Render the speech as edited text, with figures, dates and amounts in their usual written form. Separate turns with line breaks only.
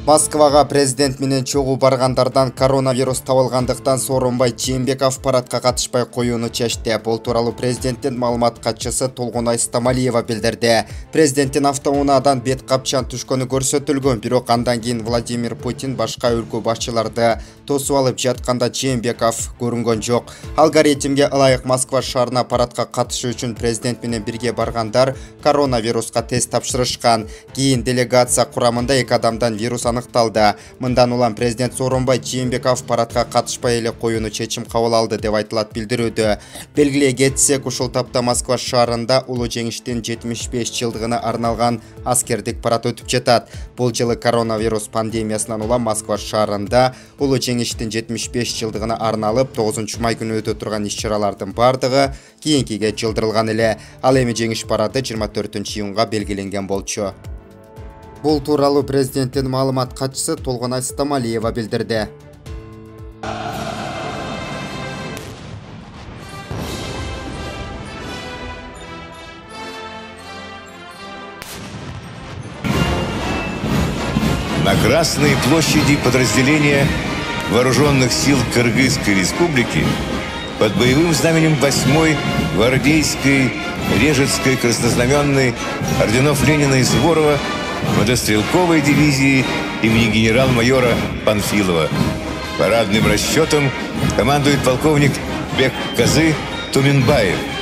Москвага президент менен чогуу баргандардан коронавирус табылгандыктан Сооронбай Жээнбеков парадка катышпай коюуну чечти. Бул тууралуу президенттин маалымат катчысы Толгонай Стамалиева билдирди. Президенттин автоунаадан бет капчан түшкөнү көрсөтүлгөн, бирок андан кийин Владимир Путин башка өлкө башчыларды тосуп алып жатканда Жээнбеков көрүнгөн жок. Алгоритмге ылайык Москва шаарына парадка катышуу үчүн президент менен бирге баргандар коронавируска тест тапшырышкан. Кийин делегация курамында 2 адамдан вирус аныкталды. Мындан улам президент Сооронбай Жээнбеков парадка катышпай эле коюуну чечим кабыл алды деп айтылат билдирүүдө. Белгилей кетсек, ушул тапта Москва шаарында улуу жеңиштин 75 жылдыгына арналган аскердик парад өтүп жатат. Бул жылы коронавирус пандемиясынан улам Москва шаарында улуу жеңиштин 75 жылдыгына арналып 9 май күнү өтө турган иш-чаралардын бардыгы кийинкиге жылдырылган эле. Ал эми жеңиш парады 24 июнга белгиленген болчу. Бул тууралуу президенттин маалымат катчысы Толгонай Стамалиева билдирди.
На Красной площади подразделения Вооруженных сил Кыргызской Республики под боевым знаменем 8-й гвардейской Режецкой краснознаменной орденов Ленина и Суворова мотострелковой дивизии имени генерал-майора Панфилова. Парадным расчетом командует полковник Бекказы Туминбаев.